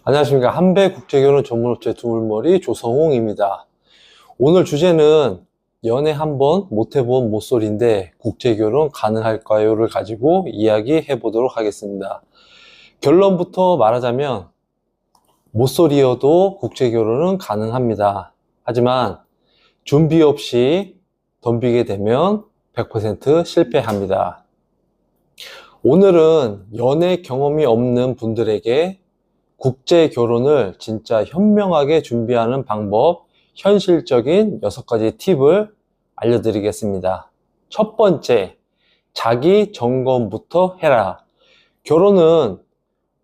안녕하십니까. 한배국제결혼 전문업체 두물머리 조성홍입니다. 오늘 주제는 연애 한번 못해본 모쏠인데 국제결혼 가능할까요?를 가지고 이야기해 보도록 하겠습니다. 결론부터 말하자면 모쏠이어도 국제결혼은 가능합니다. 하지만 준비 없이 덤비게 되면 100% 실패합니다. 오늘은 연애 경험이 없는 분들에게 국제 결혼을 진짜 현명하게 준비하는 방법, 현실적인 6가지 팁을 알려드리겠습니다. 첫 번째, 자기 점검부터 해라. 결혼은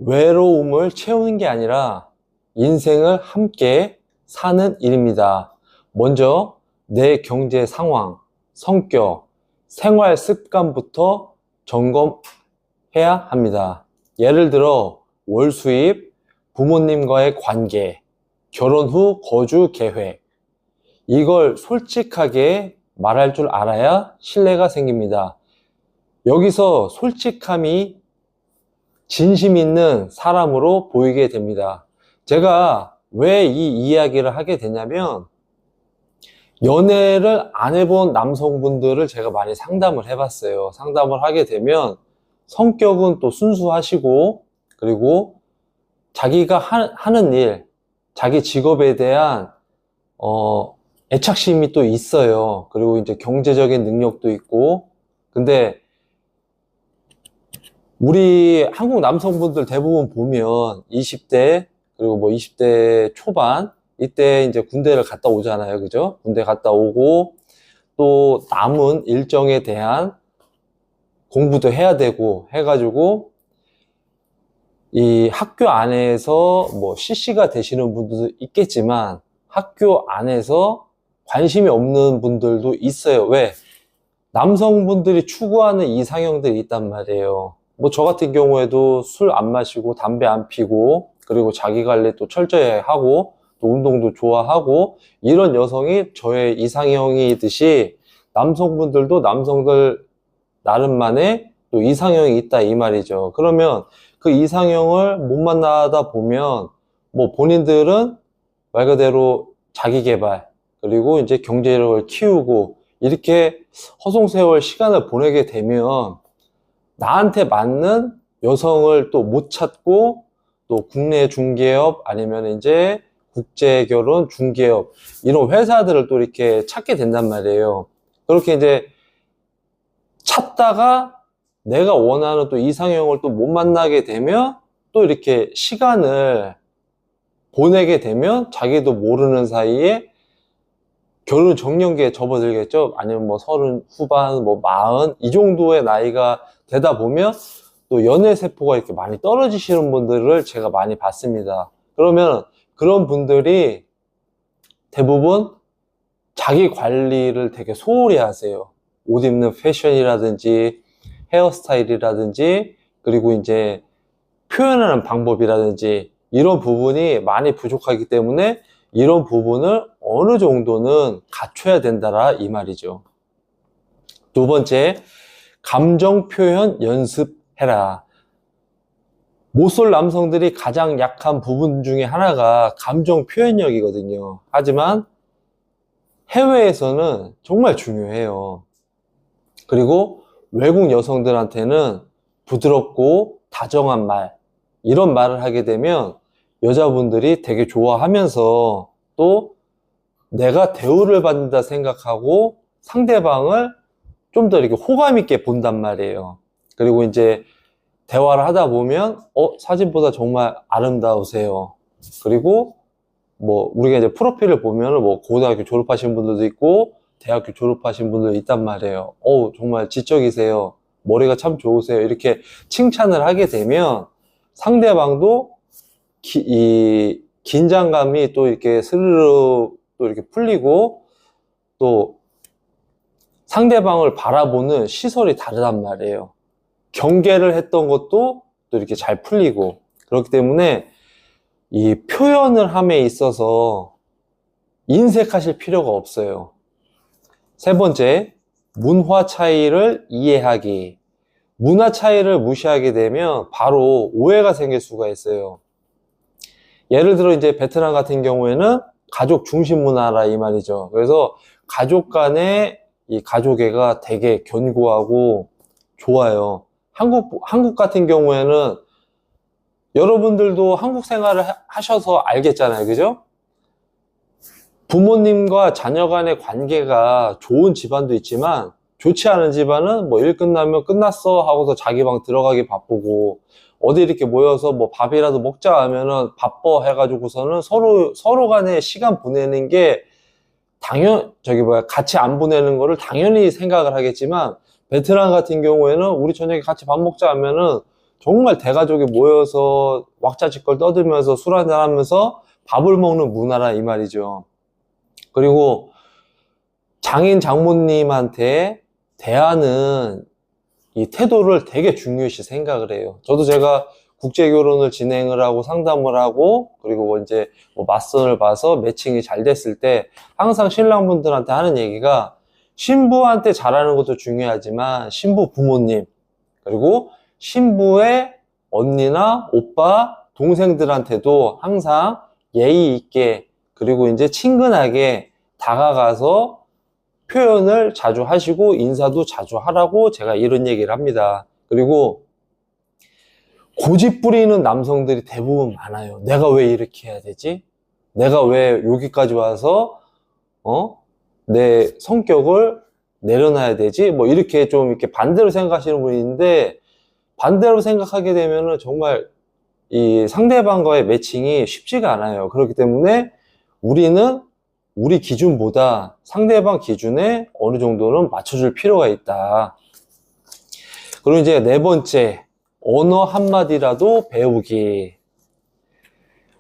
외로움을 채우는 게 아니라 인생을 함께 사는 일입니다. 먼저 내 경제 상황, 성격, 생활 습관부터 점검해야 합니다. 예를 들어 월 수입, 부모님과의 관계, 결혼 후 거주 계획, 이걸 솔직하게 말할 줄 알아야 신뢰가 생깁니다. 여기서 솔직함이 진심 있는 사람으로 보이게 됩니다. 제가 왜 이 이야기를 하게 되냐면 연애를 안 해본 남성분들을 제가 많이 상담을 해봤어요. 상담을 하게 되면 성격은 또 순수하시고, 그리고 자기가 하는 일, 자기 직업에 대한 애착심이 또 있어요. 그리고 이제 경제적인 능력도 있고. 근데 우리 한국 남성분들 대부분 보면 20대 그리고 뭐 20대 초반 이때 이제 군대를 갔다 오잖아요. 그죠? 군대 갔다 오고 또 남은 일정에 대한 공부도 해야 되고 해가지고 이 학교 안에서 뭐 CC가 되시는 분들도 있겠지만 학교 안에서 관심이 없는 분들도 있어요. 왜? 남성분들이 추구하는 이상형들이 있단 말이에요. 뭐 저 같은 경우에도 술 안 마시고 담배 안 피고 그리고 자기 관리 또 철저히 하고 또 운동도 좋아하고 이런 여성이 저의 이상형이듯이 남성분들도 남성들 나름만의 또 이상형이 있다 이 말이죠. 그러면 그 이상형을 못 만나다 보면 뭐 본인들은 말 그대로 자기 개발 그리고 이제 경제력을 키우고 이렇게 허송세월 시간을 보내게 되면 나한테 맞는 여성을 또 못 찾고 또 국내 중개업 아니면 이제 국제결혼 중개업 이런 회사들을 또 이렇게 찾게 된단 말이에요. 그렇게 이제 찾다가 내가 원하는 또 이상형을 또 못 만나게 되면 또 이렇게 시간을 보내게 되면 자기도 모르는 사이에 결혼 정년기에 접어들겠죠. 아니면 뭐 30 후반, 뭐 40, 이 정도의 나이가 되다 보면 또 연애 세포가 이렇게 많이 떨어지시는 분들을 제가 많이 봤습니다. 그러면 그런 분들이 대부분 자기 관리를 되게 소홀히 하세요. 옷 입는 패션이라든지 헤어스타일이라든지 그리고 이제 표현하는 방법이라든지 이런 부분이 많이 부족하기 때문에 이런 부분을 어느 정도는 갖춰야 된다라 이 말이죠. 두 번째, 감정 표현 연습해라. 모쏠 남성들이 가장 약한 부분 중에 하나가 감정 표현력이거든요. 하지만 해외에서는 정말 중요해요. 그리고 외국 여성들한테는 부드럽고 다정한 말, 이런 말을 하게 되면 여자분들이 되게 좋아하면서 또 내가 대우를 받는다 생각하고 상대방을 좀 더 이렇게 호감 있게 본단 말이에요. 그리고 이제 대화를 하다 보면 사진보다 정말 아름다우세요. 그리고 뭐 우리가 이제 프로필을 보면은 뭐 고등학교 졸업하신 분들도 있고 대학교 졸업하신 분들도 있단 말이에요. 정말 지적이세요. 머리가 참 좋으세요. 이렇게 칭찬을 하게 되면 상대방도 이 긴장감이 또 이렇게 스르르 또 이렇게 풀리고 또 상대방을 바라보는 시선이 다르단 말이에요. 경계를 했던 것도 또 이렇게 잘 풀리고 그렇기 때문에 이 표현을 함에 있어서 인색하실 필요가 없어요. 세 번째, 문화 차이를 이해하기. 문화 차이를 무시하게 되면 바로 오해가 생길 수가 있어요. 예를 들어 이제 베트남 같은 경우에는 가족 중심 문화라 이 말이죠. 그래서 가족 간의 이 가족애가 되게 견고하고 좋아요. 한국 같은 경우에는 여러분들도 한국 생활을 하셔서 알겠잖아요. 그죠? 부모님과 자녀 간의 관계가 좋은 집안도 있지만 좋지 않은 집안은 뭐 일 끝나면 끝났어 하고서 자기 방 들어가기 바쁘고 어디 이렇게 모여서 뭐 밥이라도 먹자 하면은 바빠 해가지고서는 서로 간에 시간 보내는 게 같이 안 보내는 거를 당연히 생각을 하겠지만 베트남 같은 경우에는 우리 저녁에 같이 밥 먹자 하면은 정말 대가족이 모여서 왁자지껄 떠들면서 술 한잔 하면서 밥을 먹는 문화라 이 말이죠. 그리고 장인 장모님한테 대하는 이 태도를 되게 중요시 생각을 해요. 저도 제가 국제 결혼을 진행을 하고 상담을 하고 그리고 이제 뭐 맞선을 봐서 매칭이 잘 됐을 때 항상 신랑분들한테 하는 얘기가 신부한테 잘하는 것도 중요하지만 신부 부모님 그리고 신부의 언니나 오빠 동생들한테도 항상 예의 있게 그리고 이제 친근하게 다가가서 표현을 자주 하시고 인사도 자주 하라고 제가 이런 얘기를 합니다. 그리고 고집 부리는 남성들이 대부분 많아요. 내가 왜 이렇게 해야 되지? 내가 왜 여기까지 와서 내 성격을 내려놔야 되지? 뭐 이렇게 좀 이렇게 반대로 생각하시는 분이 있는데 반대로 생각하게 되면은 정말 이 상대방과의 매칭이 쉽지가 않아요. 그렇기 때문에 우리는 우리 기준보다 상대방 기준에 어느 정도는 맞춰줄 필요가 있다. 그리고 이제 네 번째, 언어 한마디라도 배우기.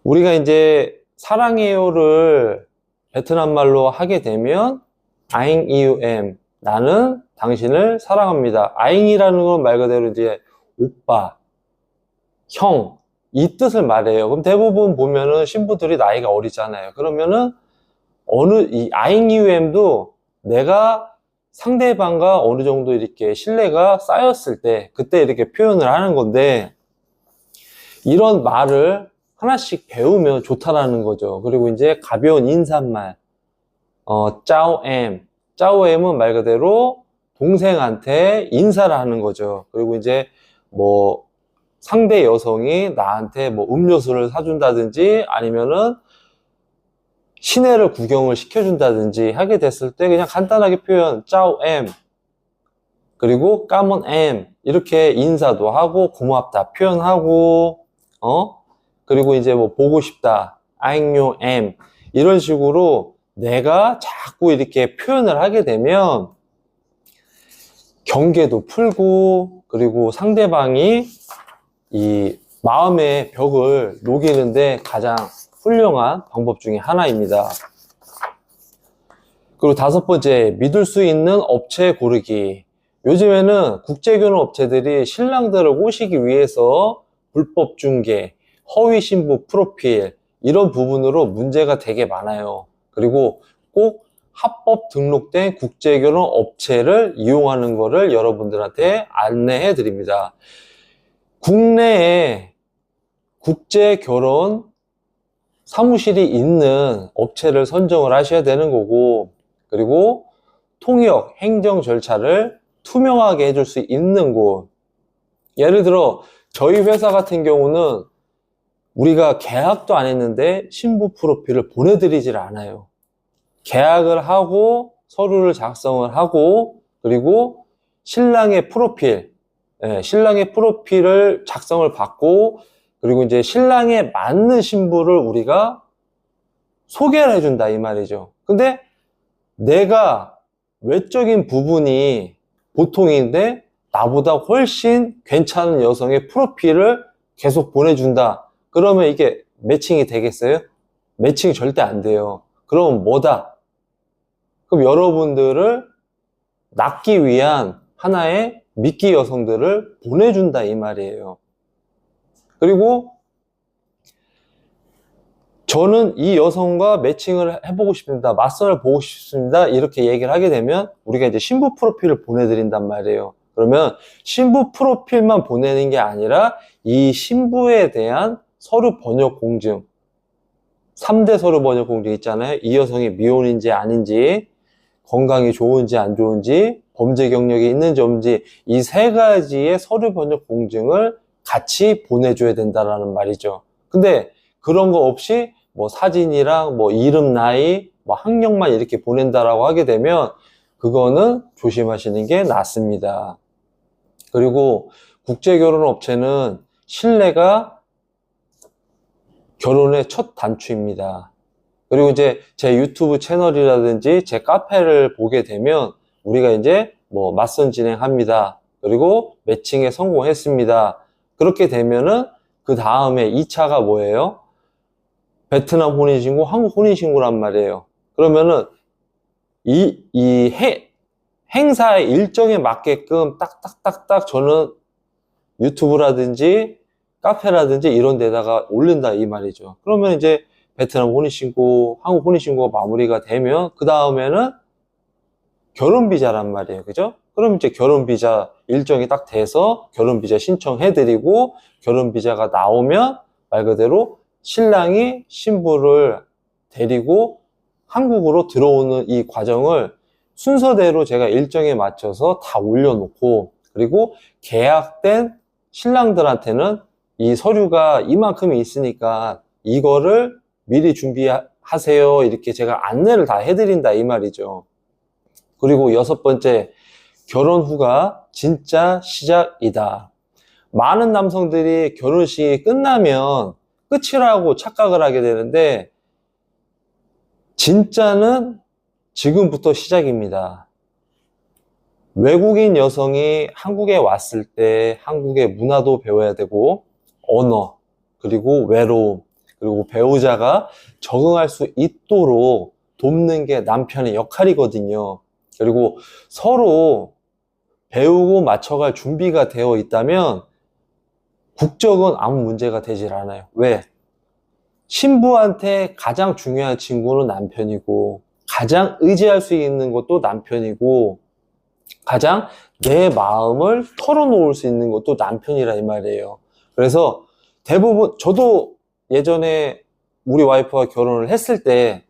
우리가 이제 사랑해요를 베트남 말로 하게 되면 아잉 이유엠, 나는 당신을 사랑합니다. 아잉이라는 건 말 그대로 이제 오빠, 형, 이 뜻을 말해요. 그럼 대부분 보면은 신부들이 나이가 어리잖아요. 그러면은 이 아잉유엠도 내가 상대방과 어느 정도 이렇게 신뢰가 쌓였을 때 그때 이렇게 표현을 하는 건데 이런 말을 하나씩 배우면 좋다라는 거죠. 그리고 이제 가벼운 인사말 짜오엠 짜오엠은 말 그대로 동생한테 인사를 하는 거죠. 그리고 이제 뭐 상대 여성이 나한테 뭐 음료수를 사준다든지 아니면은 시내를 구경을 시켜준다든지 하게 됐을 때 그냥 간단하게 표현 짜오엠 그리고 까몬엠 이렇게 인사도 하고 고맙다 표현하고 그리고 이제 뭐 보고 싶다 아잉요엠 이런 식으로 내가 자꾸 이렇게 표현을 하게 되면 경계도 풀고 그리고 상대방이 이 마음의 벽을 녹이는데 가장 훌륭한 방법 중에 하나입니다. 그리고 다섯 번째, 믿을 수 있는 업체 고르기. 요즘에는 국제결혼 업체들이 신랑들을 꼬시기 위해서 불법 중개, 허위 신부 프로필 이런 부분으로 문제가 되게 많아요. 그리고 꼭 합법 등록된 국제결혼 업체를 이용하는 것을 여러분들한테 안내해 드립니다. 국내에 국제결혼 사무실이 있는 업체를 선정을 하셔야 되는 거고 그리고 통역, 행정 절차를 투명하게 해줄 수 있는 곳 예를 들어 저희 회사 같은 경우는 우리가 계약도 안 했는데 신부 프로필을 보내드리질 않아요. 계약을 하고 서류를 작성을 하고 그리고 신랑의 프로필을 작성을 받고 그리고 이제 신랑에 맞는 신부를 우리가 소개를 해준다 이 말이죠. 근데 내가 외적인 부분이 보통인데 나보다 훨씬 괜찮은 여성의 프로필을 계속 보내준다. 그러면 이게 매칭이 되겠어요? 매칭이 절대 안 돼요. 그럼 뭐다? 그럼 여러분들을 낳기 위한 하나의 미끼 여성들을 보내준다 이 말이에요. 그리고 저는 이 여성과 매칭을 해보고 싶습니다. 맞선을 보고 싶습니다. 이렇게 얘기를 하게 되면 우리가 이제 신부 프로필을 보내드린단 말이에요. 그러면 신부 프로필만 보내는 게 아니라 이 신부에 대한 서류 번역 공증 3대 서류 번역 공증 있잖아요. 이 여성이 미혼인지 아닌지, 건강이 좋은지 안 좋은지, 범죄 경력이 있는지 없는지, 이 세 가지의 서류 번역 공증을 같이 보내줘야 된다라는 말이죠. 근데 그런 거 없이 뭐 사진이랑 뭐 이름, 나이, 뭐 학력만 이렇게 보낸다라고 하게 되면 그거는 조심하시는 게 낫습니다. 그리고 국제결혼업체는 신뢰가 결혼의 첫 단추입니다. 그리고 이제 제 유튜브 채널이라든지 제 카페를 보게 되면 우리가 이제 뭐 맞선 진행합니다. 그리고 매칭에 성공했습니다. 그렇게 되면은 그 다음에 2차가 뭐예요? 베트남 혼인신고, 한국 혼인신고란 말이에요. 그러면은 이 행사의 일정에 맞게끔 딱딱딱딱 저는 유튜브라든지 카페라든지 이런 데다가 올린다 이 말이죠. 그러면 이제 베트남 혼인신고, 한국 혼인신고가 마무리가 되면 그 다음에는 결혼비자란 말이에요. 그죠? 그럼 이제 결혼비자 일정이 딱 돼서 결혼비자 신청해드리고 결혼비자가 나오면 말 그대로 신랑이 신부를 데리고 한국으로 들어오는 이 과정을 순서대로 제가 일정에 맞춰서 다 올려놓고 그리고 계약된 신랑들한테는 이 서류가 이만큼이 있으니까 이거를 미리 준비하세요. 이렇게 제가 안내를 다 해드린다 이 말이죠. 그리고 6번째, 결혼 후가 진짜 시작이다. 많은 남성들이 결혼식이 끝나면 끝이라고 착각을 하게 되는데 진짜는 지금부터 시작입니다. 외국인 여성이 한국에 왔을 때 한국의 문화도 배워야 되고 언어, 그리고 외로움, 그리고 배우자가 적응할 수 있도록 돕는 게 남편의 역할이거든요. 그리고 서로 배우고 맞춰갈 준비가 되어 있다면 국적은 아무 문제가 되질 않아요. 왜? 신부한테 가장 중요한 친구는 남편이고 가장 의지할 수 있는 것도 남편이고 가장 내 마음을 털어놓을 수 있는 것도 남편이라 이 말이에요. 그래서 대부분 저도 예전에 우리 와이프와 결혼을 했을 때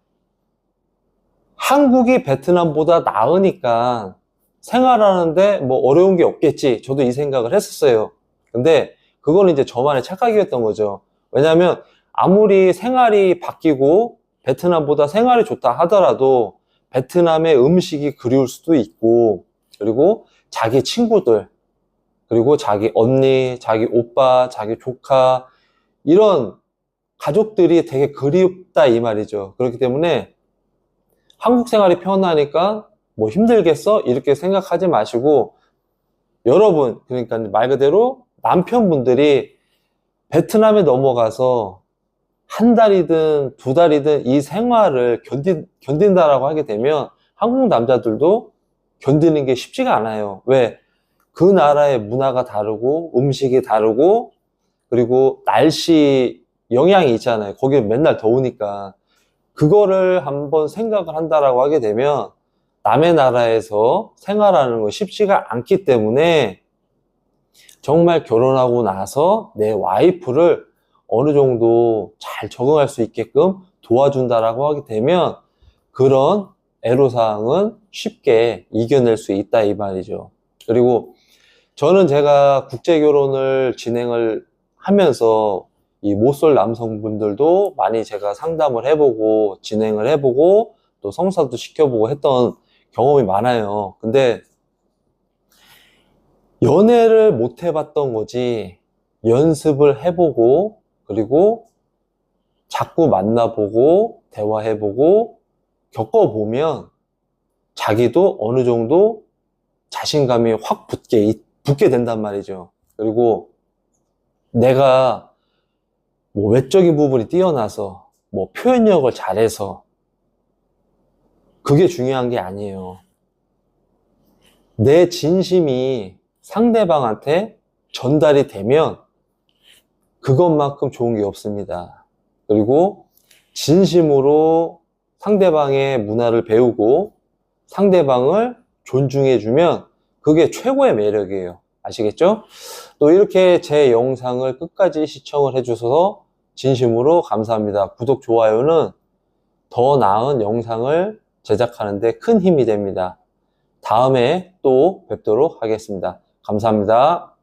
한국이 베트남보다 나으니까 생활하는데 뭐 어려운 게 없겠지. 저도 이 생각을 했었어요. 근데 그거는 이제 저만의 착각이었던 거죠. 왜냐하면 아무리 생활이 바뀌고 베트남보다 생활이 좋다 하더라도 베트남의 음식이 그리울 수도 있고 그리고 자기 친구들 그리고 자기 언니, 자기 오빠, 자기 조카 이런 가족들이 되게 그립다 이 말이죠. 그렇기 때문에 한국 생활이 편하니까 뭐 힘들겠어? 이렇게 생각하지 마시고 여러분, 그러니까 말 그대로 남편분들이 베트남에 넘어가서 한 달이든 두 달이든 이 생활을 견딘다라고 하게 되면 한국 남자들도 견디는 게 쉽지가 않아요. 왜? 그 나라의 문화가 다르고 음식이 다르고 그리고 날씨 영향이 있잖아요. 거기는 맨날 더우니까. 그거를 한번 생각을 한다라고 하게 되면 남의 나라에서 생활하는 거 쉽지가 않기 때문에 정말 결혼하고 나서 내 와이프를 어느 정도 잘 적응할 수 있게끔 도와준다라고 하게 되면 그런 애로사항은 쉽게 이겨낼 수 있다 이 말이죠. 그리고 저는 제가 국제결혼을 진행을 하면서 이 못쏠 남성분들도 많이 제가 상담을 해보고 진행을 해보고 또 성사도 시켜보고 했던 경험이 많아요. 근데 연애를 못 해봤던 거지 연습을 해보고 그리고 자꾸 만나보고 대화해보고 겪어보면 자기도 어느 정도 자신감이 확 붙게 된단 말이죠. 그리고 내가 뭐 외적인 부분이 뛰어나서 뭐 표현력을 잘해서 그게 중요한 게 아니에요. 내 진심이 상대방한테 전달이 되면 그것만큼 좋은 게 없습니다. 그리고 진심으로 상대방의 문화를 배우고 상대방을 존중해주면 그게 최고의 매력이에요. 아시겠죠? 또 이렇게 제 영상을 끝까지 시청을 해주셔서 진심으로 감사합니다. 구독, 좋아요는 더 나은 영상을 제작하는 데 큰 힘이 됩니다. 다음에 또 뵙도록 하겠습니다. 감사합니다.